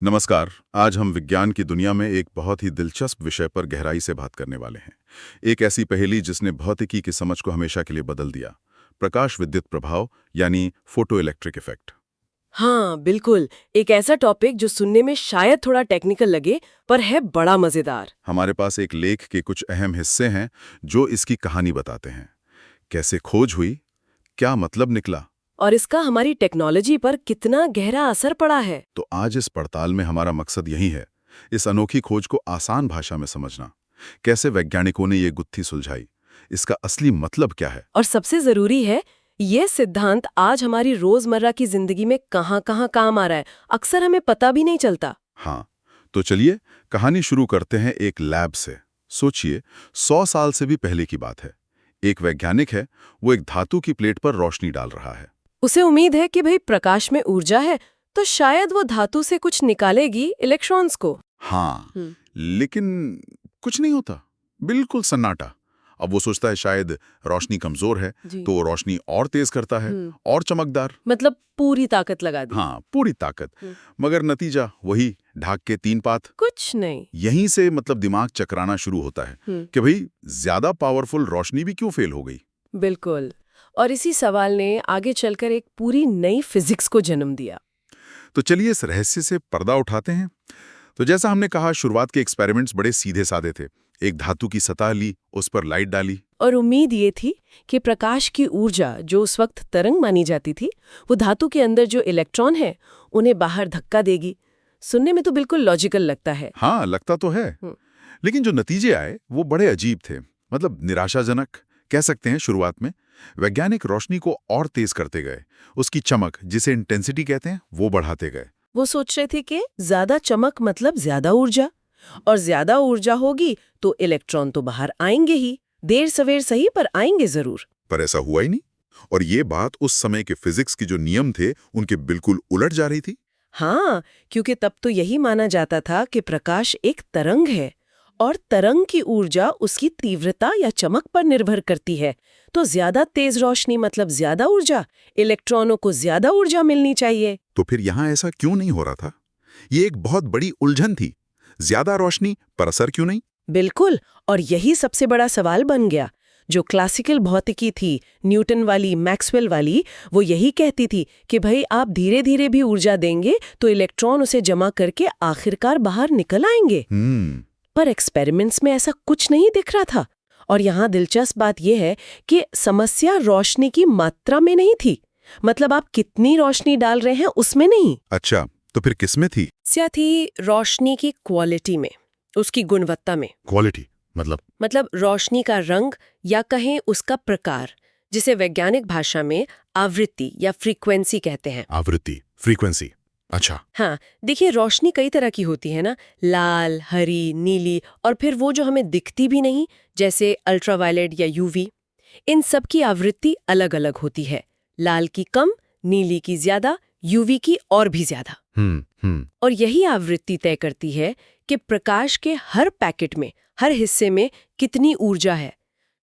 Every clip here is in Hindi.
नमस्कार। आज हम विज्ञान की दुनिया में एक बहुत ही दिलचस्प विषय पर गहराई से बात करने वाले हैं। एक ऐसी पहेली जिसने भौतिकी की समझ को हमेशा के लिए बदल दिया। प्रकाश विद्युत प्रभाव यानी फोटो इलेक्ट्रिक इफेक्ट। हाँ, बिल्कुल। एक ऐसा टॉपिक जो सुनने में शायद थोड़ा टेक्निकल लगे, पर है बड़ा मजेदार। हमारे पास एक लेख के कुछ अहम हिस्से हैं जो इसकी कहानी बताते हैं। कैसे खोज हुई, क्या मतलब निकला। और इसका हमारी टेक्नोलॉजी पर कितना गहरा असर पड़ा है। तो आज इस पड़ताल में हमारा मकसद यही है, इस अनोखी खोज को आसान भाषा में समझना। कैसे वैज्ञानिकों ने ये गुत्थी सुलझाई, इसका असली मतलब क्या है। और सबसे जरूरी है, ये सिद्धांत आज हमारी रोजमर्रा की जिंदगी में कहाँ-कहाँ काम आ रहा है, अक्सर हमें पता भी नहीं चलता। हाँ, तो चलिए कहानी शुरू करते हैं एक लैब से। सोचिए, 100 साल से भी पहले की बात है। एक वैज्ञानिक है, वो एक धातु की प्लेट पर रोशनी डाल रहा है। उसे उम्मीद है कि भाई प्रकाश में ऊर्जा है, तो शायद वो धातु से कुछ निकालेगी, इलेक्ट्रॉन्स को। हाँ, लेकिन कुछ नहीं होता, बिल्कुल सन्नाटा। अब वो सोचता है शायद रोशनी कमजोर है, जी। तो वो रोशनी और तेज करता है, और चमकदार। मतलब पूरी ताकत लगा दी। हाँ, पूरी ताकत। मगर नतीजा वही, ढाक के 3 पात। कुछ नहीं। यहीं से मतलब दिमाग चकराना शुरू होता है कि भाई ज्यादा पावरफुल रोशनी भी क्यों फेल हो गई। बिल्कुल। और इसी सवाल ने आगे चलकर एक पूरी नई फिजिक्स को जन्म दिया। तो चलिए इस रहस्य से पर्दा उठाते हैं। तो जैसा हमने कहा, शुरुआत के एक्सपेरिमेंट्स बड़े सीधे साधे थे। एक धातु की सतह ली, उस पर लाइट डाली। और उम्मीद ये थी कि प्रकाश की ऊर्जा, जो उस वक्त तरंग मानी जाती थी, वो धातु के अंदर जो इलेक्ट्रॉन है उन्हें बाहर धक्का देगी। सुनने में तो बिल्कुल लॉजिकल लगता है। हाँ, लगता तो है। लेकिन जो नतीजे आए वो बड़े अजीब थे, मतलब निराशाजनक कह सकते हैं। शुरुआत में वैज्ञानिक रोशनी को और तेज करते गए, उसकी चमक, जिसे इंटेंसिटी कहते हैं, वो बढ़ाते गए। वो सोच रहे थे कि ज्यादा चमक मतलब ज्यादा ऊर्जा, और ज्यादा ऊर्जा होगी तो इलेक्ट्रॉन तो बाहर आएंगे ही, देर सवेर सही पर आएंगे जरूर। पर ऐसा हुआ ही नहीं। और ये बात उस समय के फिजिक्स के जो नियम थे उनके बिल्कुल उलट जा रही थी। हाँ, क्योंकि तब तो यही माना जाता था कि प्रकाश एक तरंग है और तरंग की ऊर्जा उसकी तीव्रता या चमक पर निर्भर करती है। तो ज्यादा तेज रोशनी मतलब ज्यादा ऊर्जा, इलेक्ट्रॉनों को ज्यादा ऊर्जा मिलनी चाहिए। तो फिर यहाँ ऐसा क्यों नहीं हो रहा था? ये एक बहुत बड़ी उलझन थी। ज्यादा रोशनी पर असर क्यों नहीं? बिल्कुल, और यही सबसे बड़ा सवाल बन गया। जो क्लासिकल भौतिकी थी, न्यूटन वाली, मैक्सवेल वाली, वो यही कहती थी कि भाई आप धीरे धीरे भी ऊर्जा देंगे तो इलेक्ट्रॉन उसे जमा करके आखिरकार बाहर निकल आएंगे। पर एक्सपेरिमेंट्स में ऐसा कुछ नहीं दिख रहा था। और यहाँ दिलचस्प बात यह है कि समस्या रोशनी की मात्रा में नहीं थी, मतलब आप कितनी रोशनी डाल रहे हैं उसमें नहीं। अच्छा, तो फिर किसमें थी? समस्या थी रोशनी की क्वालिटी में, उसकी गुणवत्ता में। क्वालिटी मतलब रोशनी का रंग या कहें उसका प्रकार, जिसे वैज्ञानिक भाषा में आवृत्ति या फ्रीक्वेंसी कहते हैं। आवृत्ति, फ्रीक्वेंसी। अच्छा। हाँ, देखिए रोशनी कई तरह की होती है ना, लाल, हरी, नीली, और फिर वो जो हमें दिखती भी नहीं, जैसे अल्ट्रावायलेट या यूवी। इन सब की आवृत्ति अलग अलग होती है। लाल की कम, नीली की ज्यादा, यूवी की और भी ज्यादा। और यही आवृत्ति तय करती है कि प्रकाश के हर पैकेट में, हर हिस्से में कितनी ऊर्जा है।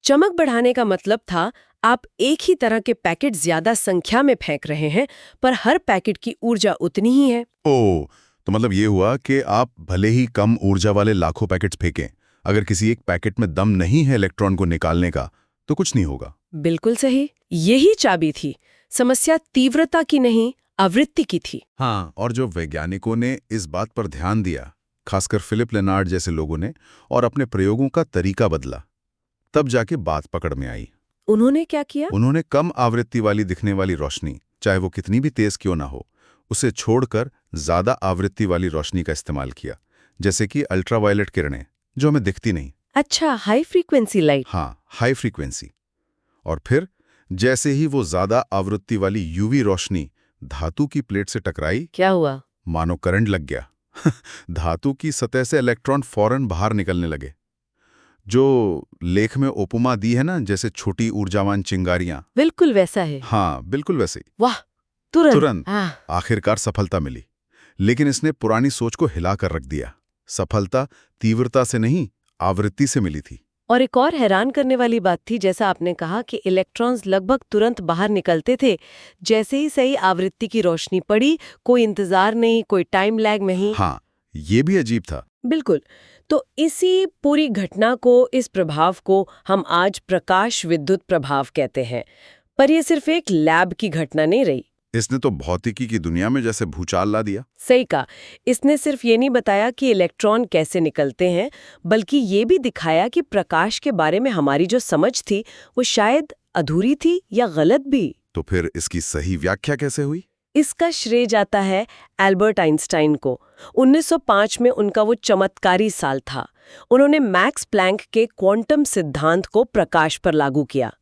चमक बढ़ाने का मतलब था आप एक ही तरह के पैकेट ज्यादा संख्या में फेंक रहे हैं, पर हर पैकेट की ऊर्जा उतनी ही है। ओ, तो मतलब ये हुआ कि आप भले ही कम ऊर्जा वाले लाखों पैकेट्स फेंकें, अगर किसी एक पैकेट में दम नहीं है इलेक्ट्रॉन को निकालने का, तो कुछ नहीं होगा। बिल्कुल सही, यही चाबी थी। समस्या तीव्रता की नहीं, आवृत्ति की थी। हाँ, और जो वैज्ञानिकों ने इस बात पर ध्यान दिया, खासकर फिलिप लेनार्ड जैसे लोगों ने, और अपने प्रयोगों का तरीका बदला, तब जाके बात पकड़ में आई। उन्होंने क्या किया? उन्होंने कम आवृत्ति वाली दिखने वाली रोशनी, चाहे वो कितनी भी तेज क्यों ना हो, उसे छोड़कर ज्यादा आवृत्ति वाली रोशनी का इस्तेमाल किया, जैसे कि अल्ट्रावायलेट किरणें, जो हमें दिखती नहीं। अच्छा, हाई फ्रीक्वेंसी लाइट। हाँ, हाई फ्रीक्वेंसी। और फिर जैसे ही वो ज्यादा आवृत्ति वाली यूवी रोशनी धातु की प्लेट से टकराई, क्या हुआ? मानो करंट लग गया। धातु की सतह से इलेक्ट्रॉन फौरन बाहर निकलने लगे। जो लेख में उपमा दी है ना, जैसे छोटी ऊर्जावान चिंगारियां, बिल्कुल वैसा है। हाँ बिल्कुल वैसे ही। वाह, तुरंत। तुरंत आखिरकार सफलता मिली। लेकिन इसने पुरानी सोच को हिला कर रख दिया। सफलता तीव्रता से नहीं, आवृत्ति से मिली थी। और एक और हैरान करने वाली बात थी, जैसा आपने कहा कि इलेक्ट्रॉन्स लगभग तुरंत बाहर निकलते थे। जैसे ही सही आवृत्ति की रोशनी पड़ी, कोई इंतजार नहीं, कोई टाइम लैग नहीं। हाँ, ये भी अजीब था। बिल्कुल। तो इसी पूरी घटना को, इस प्रभाव को हम आज प्रकाश विद्युत प्रभाव कहते हैं। पर यह सिर्फ एक लैब की घटना नहीं रही। इसने तो भौतिकी की दुनिया में जैसे भूचाल ला दिया। सही कहा। इसने सिर्फ ये नहीं बताया कि इलेक्ट्रॉन कैसे निकलते हैं, बल्कि ये भी दिखाया कि प्रकाश के बारे में हमारी जो समझ थी वो शायद अधूरी थी या गलत भी। तो फिर इसकी सही व्याख्या कैसे हुई? इसका श्रेय जाता है एल्बर्ट आइंस्टाइन को। 1905 में उनका वो चमत्कारी साल था। उन्होंने मैक्स प्लैंक के क्वांटम सिद्धांत को प्रकाश पर लागू किया।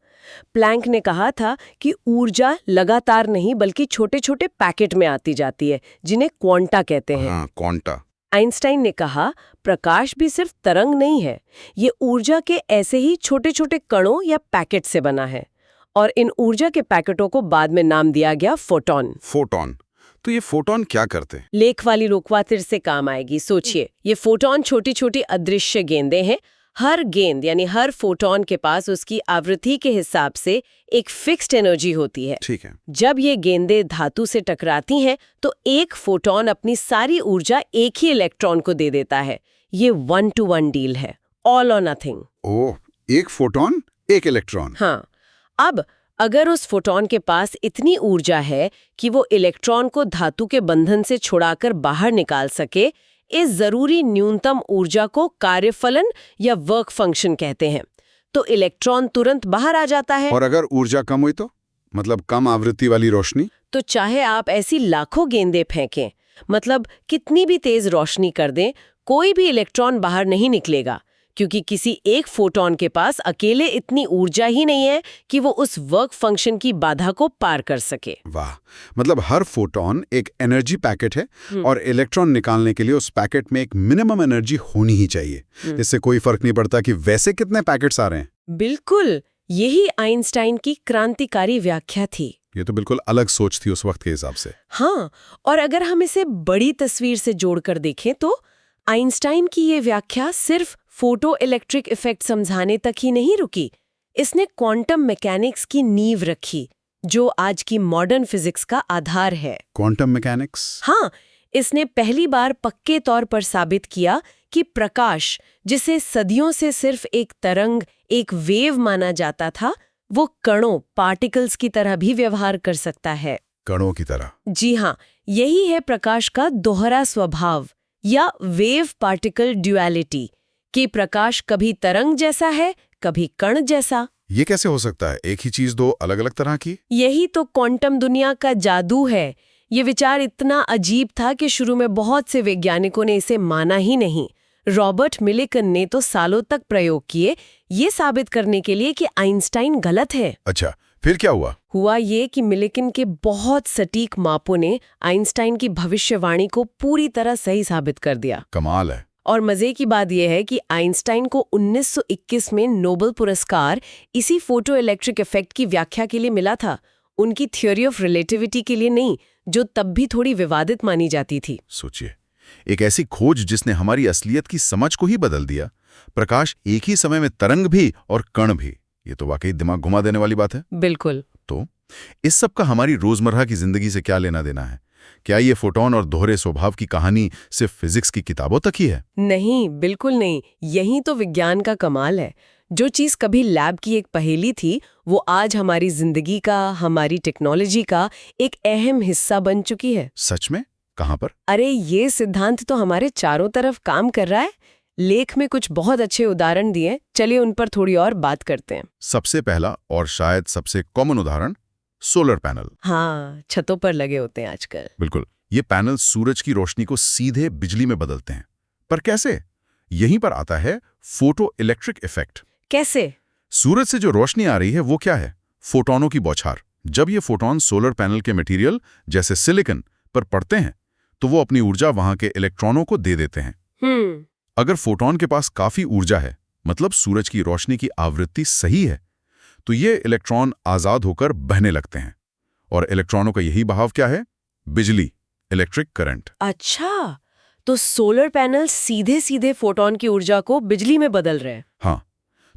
प्लैंक ने कहा था कि ऊर्जा लगातार नहीं बल्कि छोटे छोटे पैकेट में आती जाती है, जिन्हें क्वांटा कहते हैं। हाँ, क्वांटा। आइंस्टाइन ने कहा प्रकाश भी सिर्फ तरंग नहीं है, ये ऊर्जा के ऐसे ही छोटे छोटे कणों या पैकेट से बना है। और इन ऊर्जा के पैकेटों को बाद में नाम दिया गया फोटॉन। फोटॉन। तो ये फोटॉन क्या करते हैं? लेख वाली रोकवातिर से काम आएगी। सोचिए, ये फोटॉन छोटी छोटी अदृश्य गेंदें हैं। हर गेंद यानी हर फोटॉन के पास उसकी आवृत्ति के हिसाब से एक फिक्स्ड एनर्जी होती है। ठीक है। जब ये गेंदें धातु से टकराती हैं तो एक फोटॉन अपनी सारी ऊर्जा एक ही इलेक्ट्रॉन को दे देता है। ये 1-to-1 डील है, ऑल और नथिंग। ओह, एक फोटॉन एक इलेक्ट्रॉन। हाँ, अब अगर उस फोटॉन के पास इतनी ऊर्जा है कि वो इलेक्ट्रॉन को धातु के बंधन से छुड़ाकर बाहर निकाल सके, इस जरूरी न्यूनतम ऊर्जा को कार्यफलन या वर्क फंक्शन कहते हैं। तो इलेक्ट्रॉन तुरंत बाहर आ जाता है। और अगर ऊर्जा कम हुई तो, मतलब कम आवृत्ति वाली रोशनी? तो चाहे आप ऐसी लाखों गेंदें फेंकें, मतलब कितनी भी तेज रोशनी कर दें, कोई भी इलेक्ट्रॉन बाहर नहीं निकलेगा, क्योंकि किसी एक फोटॉन के पास अकेले इतनी ऊर्जा ही नहीं है कि वो उस वर्क फंक्शन की बाधा को पार कर सके। वाह, मतलब हर फोटॉन एक एनर्जी पैकेट है और इलेक्ट्रॉन निकालने के लिए उस पैकेट में एक मिनिमम एनर्जी होनी ही चाहिए। इससे कोई फर्क नहीं पड़ता कि वैसे कितने पैकेट्स आ रहे हैं। बिल्कुल, यही आइंस्टाइन की क्रांतिकारी व्याख्या थी। ये तो बिल्कुल अलग सोच थी उस वक्त के हिसाब से। हाँ, और अगर हम इसे बड़ी तस्वीर से जोड़कर देखें तो आइंस्टाइन की ये व्याख्या सिर्फ फोटो इलेक्ट्रिक इफेक्ट समझाने तक ही नहीं रुकी। इसने क्वांटम मैकेनिक्स की नींव रखी, जो आज की मॉडर्न फिजिक्स का आधार है। Quantum mechanics? हाँ, इसने पहली बार पक्के तौर पर साबित किया कि प्रकाश, जिसे सदियों से सिर्फ एक तरंग, एक वेव माना जाता था, वो कणों, पार्टिकल्स की तरह भी व्यवहार कर सकता है। कणों की तरह? जी हाँ, यही है प्रकाश का दोहरा स्वभाव या वेव पार्टिकल ड्यूअलिटी, कि प्रकाश कभी तरंग जैसा है, कभी कण जैसा। ये कैसे हो सकता है, एक ही चीज दो अलग अलग तरह की? यही तो क्वांटम दुनिया का जादू है। ये विचार इतना अजीब था कि शुरू में बहुत से वैज्ञानिकों ने इसे माना ही नहीं। रॉबर्ट मिलिकन ने तो सालों तक प्रयोग किए ये साबित करने के लिए कि आइंस्टाइन गलत है। अच्छा, फिर क्या हुआ? हुआ ये कि मिलिकन के बहुत सटीक मापों ने आइंस्टाइन की भविष्यवाणी को पूरी तरह सही साबित कर दिया। कमाल है। और मजे की बात यह है कि आइंस्टाइन को 1921 में नोबेल पुरस्कार इसी फोटो इलेक्ट्रिक इफेक्ट की व्याख्या के लिए मिला था, उनकी थ्योरी ऑफ रिलेटिविटी के लिए नहीं, जो तब भी थोड़ी विवादित मानी जाती थी। सोचिए, एक ऐसी खोज जिसने हमारी असलियत की समझ को ही बदल दिया। प्रकाश एक ही समय में तरंग भी और कण भी। ये तो वाकई दिमाग घुमा देने वाली बात है। बिल्कुल। तो इस सब का हमारी रोजमर्रा की जिंदगी से क्या लेना देना है? क्या ये फोटॉन और दोहरे स्वभाव की कहानी सिर्फ फिजिक्स की किताबों तक ही है? नहीं, बिल्कुल नहीं। यही तो विज्ञान का कमाल है। जो चीज कभी लैब की एक पहेली थी, वो आज हमारी जिंदगी का, हमारी टेक्नोलॉजी का एक अहम हिस्सा बन चुकी है। सच में? कहाँ पर? अरे, ये सिद्धांत तो हमारे चारों तरफ काम कर रहा है। लेख में कुछ बहुत अच्छे उदाहरण दिए, चलिए उन पर थोड़ी और बात करते हैं। सबसे पहला और शायद सबसे कॉमन उदाहरण, सोलर पैनल। हाँ, छतों पर लगे होते हैं आजकल। बिल्कुल। ये पैनल सूरज की रोशनी को सीधे बिजली में बदलते हैं। पर कैसे? यहीं पर आता है फोटो इलेक्ट्रिक इफेक्ट। कैसे? सूरज से जो रोशनी आ रही है वो क्या है? फोटॉनों की बौछार। जब ये फोटॉन सोलर पैनल के मटेरियल जैसे सिलिकॉन पर पड़ते हैं तो वो अपनी ऊर्जा वहां के इलेक्ट्रॉनों को दे देते हैं। अगर फोटॉन के पास काफी ऊर्जा है, मतलब सूरज की रोशनी की आवृत्ति सही है, तो ये इलेक्ट्रॉन आजाद होकर बहने लगते हैं। और इलेक्ट्रॉनों का यही बहाव क्या है? बिजली, इलेक्ट्रिक करंट। अच्छा, तो सोलर पैनल सीधे सीधे फोटॉन की ऊर्जा को बिजली में बदल रहे हैं। हाँ,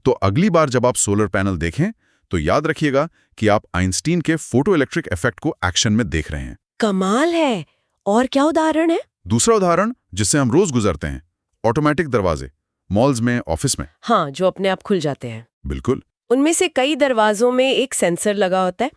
तो अगली बार जब आप सोलर पैनल देखें तो याद रखिएगा कि आप आइंस्टीन के फोटो इलेक्ट्रिक इफेक्ट को एक्शन में देख रहे हैं। कमाल है। और क्या उदाहरण है? दूसरा उदाहरण जिससे हम रोज गुजरते हैं, ऑटोमेटिक दरवाजे, मॉल्स में, ऑफिस में। हाँ, जो अपने आप खुल जाते हैं। बिल्कुल। उनमें से कई दरवाजों में एक सेंसर लगा होता है।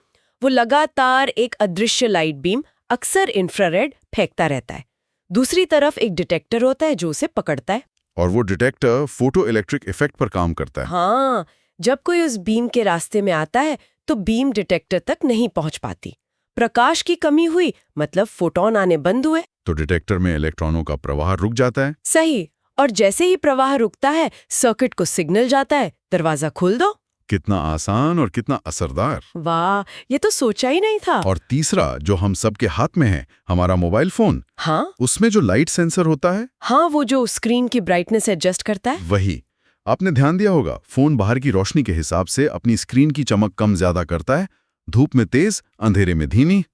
वो लगातार एक अदृश्य लाइट बीम, अक्सर इंफ्रारेड, फेंकता रहता है। दूसरी तरफ एक डिटेक्टर होता है जो उसे पकड़ता है। और वो डिटेक्टर फोटो इलेक्ट्रिक इफेक्ट पर काम करता है। हाँ, जब कोई उस बीम के रास्ते में आता है तो बीम डिटेक्टर तक नहीं पहुंच पाती। प्रकाश की कमी हुई, मतलब फोटोन आने बंद हुए। तो डिटेक्टर में इलेक्ट्रॉनों का प्रवाह रुक जाता है। सही। और जैसे ही प्रवाह रुकता है, सर्किट को सिग्नल जाता है, दरवाजा खोल दो। कितना आसान और कितना असरदार। वाह, ये तो सोचा ही नहीं था। और तीसरा जो हम सबके हाथ में है, हमारा मोबाइल फोन। हाँ, उसमें जो लाइट सेंसर होता है, हाँ, वो जो स्क्रीन की ब्राइटनेस एडजस्ट करता है। वही। आपने ध्यान दिया होगा, फोन बाहर की रोशनी के हिसाब से अपनी स्क्रीन की चमक कम ज्यादा करता है, धूप में तेज, अंधेरे में धीमी।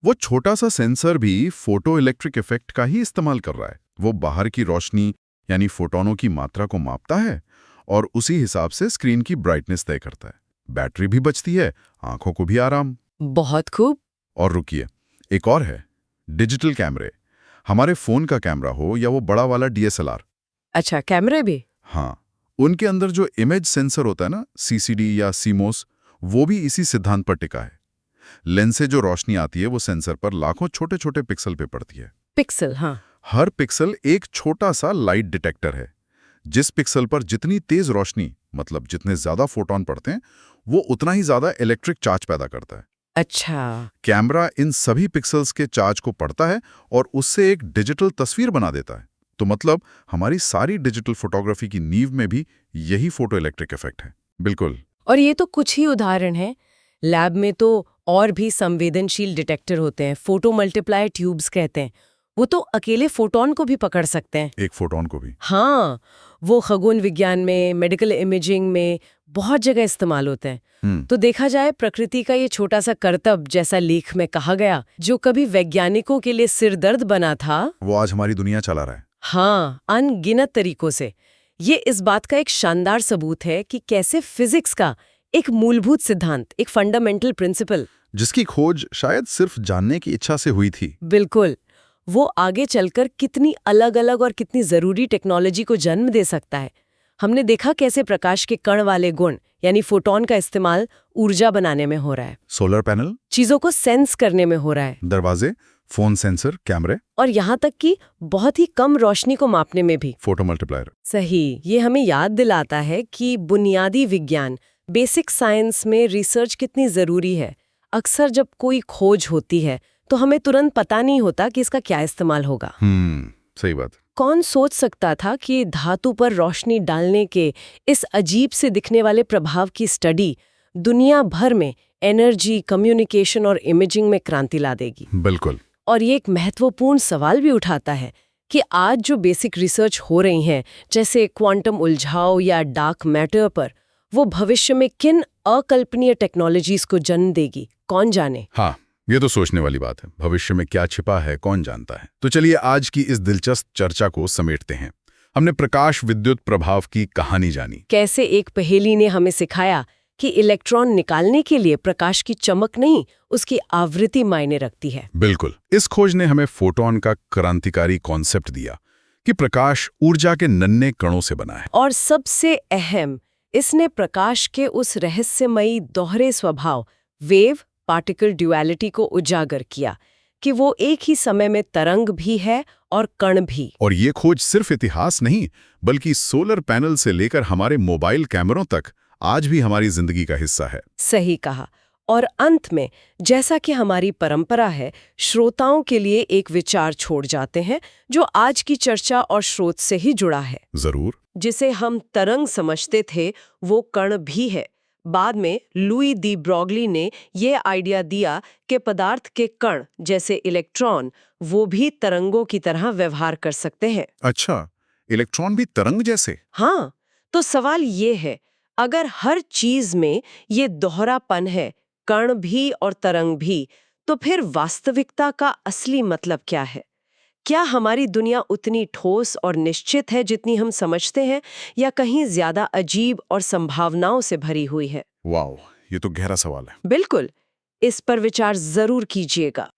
वो छोटा सा सेंसर भी फोटो इलेक्ट्रिक इफेक्ट का ही इस्तेमाल कर रहा है। वो बाहर की रोशनी यानी फोटोनों की मात्रा को मापता है और उसी हिसाब से स्क्रीन की ब्राइटनेस तय करता है। बैटरी भी बचती है, आंखों को भी आराम। बहुत खूब। और रुकिए, एक और है, डिजिटल कैमरे। हमारे फोन का कैमरा हो या वो बड़ा वाला DSLR। अच्छा, कैमरे भी? हाँ, उनके अंदर जो इमेज सेंसर होता है ना, CCD या CMOS, वो भी इसी सिद्धांत पर टिका है। लेंस से जो रोशनी आती है वो सेंसर पर लाखों छोटे छोटे पिक्सल पे पड़ती है। पिक्सल? हाँ। हर पिक्सल एक छोटा सा लाइट डिटेक्टर है। जिस पिक्सल पर जितनी तेज रोशनी, मतलब जितने ज्यादा फोटोन पड़ते हैं, वो उतना ही ज्यादा इलेक्ट्रिक चार्ज पैदा करता है। अच्छा। कैमरा इन सभी पिक्सल्स के चार्ज को पढ़ता है और उससे एक डिजिटल तस्वीर बना देता है। तो मतलब हमारी सारी डिजिटल फोटोग्राफी की नींव में भी यही फोटो इलेक्ट्रिक इफेक्ट है। बिल्कुल। और ये तो कुछ ही उदाहरण है। लैब में तो और भी संवेदनशील डिटेक्टर होते हैं, फोटो मल्टीप्लायर ट्यूब्स कहते हैं। वो तो अकेले फोटोन को भी पकड़ सकते हैं। एक फोटोन को भी? हाँ, वो खगोल विज्ञान में, मेडिकल इमेजिंग में बहुत जगह इस्तेमाल होते हैं। तो देखा जाए, प्रकृति का ये छोटा सा करतब, जैसा लेख में कहा गया, जो कभी वैज्ञानिकों के लिए सिरदर्द बना था, वो आज हमारी दुनिया चला रहा है। हाँ, अनगिनत तरीकों से। ये इस बात का एक शानदार सबूत है कि कैसे फिजिक्स का एक मूलभूत सिद्धांत, एक फंडामेंटल प्रिंसिपल, जिसकी खोज शायद सिर्फ जानने की इच्छा से हुई थी, बिल्कुल, वो आगे चलकर कितनी अलग-अलग और कितनी जरूरी टेक्नोलॉजी को जन्म दे सकता है। हमने देखा कैसे प्रकाश के कण वाले गुण, यानी फोटोन का इस्तेमाल ऊर्जा बनाने में हो रहा है, सोलर पैनल, चीजों को सेंस करने में हो रहा है, दरवाजे, फोन सेंसर, कैमरे, और यहाँ तक कि बहुत ही कम रोशनी को मापने में भी। Photo multiplier. सही। ये हमें याद दिलाता है कि बुनियादी विज्ञान, बेसिक साइंस में रिसर्च कितनी जरूरी है। अक्सर जब कोई खोज होती है तो हमें तुरंत पता नहीं होता कि इसका क्या इस्तेमाल होगा। सही बात। कौन सोच सकता था कि धातु पर रोशनी डालने के इस अजीब से दिखने वाले प्रभाव की स्टडी दुनिया भर में एनर्जी, कम्युनिकेशन और इमेजिंग में क्रांति ला देगी। बिल्कुल। और ये एक महत्वपूर्ण सवाल भी उठाता है कि आज जो बेसिक रिसर्च हो रही हैं, जैसे क्वांटम उलझाव या डार्क मैटर पर, वो भविष्य में किन अकल्पनीय टेक्नोलॉजीज को जन्म देगी, कौन जाने। हाँ, ये तो सोचने वाली बात है। भविष्य में क्या छिपा है, कौन जानता है। तो चलिए आज की इस दिलचस्प चर्चा को समेटते हैं। हमने प्रकाश विद्युत प्रभाव की कहानी जानी, कैसे एक पहेली ने हमें सिखाया कि इलेक्ट्रॉन निकालने के लिए प्रकाश की चमक नहीं, उसकी आवृत्ति मायने रखती है। बिल्कुल। इस खोज ने हमें फोटोन का क्रांतिकारी कॉन्सेप्ट दिया कि प्रकाश ऊर्जा के नन्हे कणों से बना है। और सबसे अहम, इसने प्रकाश के उस रहस्यमयी दोहरे स्वभाव, वेव पार्टिकल ड्युअलिटी को उजागर किया कि वो एक ही समय में तरंग भी है और कण भी। और ये खोज सिर्फ इतिहास नहीं, बल्कि सोलर पैनल से लेकर हमारे मोबाइल कैमरों तक आज भी हमारी जिंदगी का हिस्सा है। सही कहा। और अंत में, जैसा कि हमारी परंपरा है, श्रोताओं के लिए एक विचार छोड़ जाते हैं जो आज की चर्चा और स्रोत से ही जुड़ा है। जरूर। जिसे हम तरंग समझते थे, वो कण भी है। बाद में लुई दी ब्रॉगली ने ये आइडिया दिया कि पदार्थ के कण, जैसे इलेक्ट्रॉन, वो भी तरंगों की तरह व्यवहार कर सकते हैं। अच्छा, इलेक्ट्रॉन भी तरंग जैसे? हाँ। तो सवाल ये है, अगर हर चीज में ये दोहरापन है, कण भी और तरंग भी, तो फिर वास्तविकता का असली मतलब क्या है? क्या हमारी दुनिया उतनी ठोस और निश्चित है जितनी हम समझते हैं, या कहीं ज्यादा अजीब और संभावनाओं से भरी हुई है? वाओ, ये तो गहरा सवाल है। बिल्कुल, इस पर विचार जरूर कीजिएगा।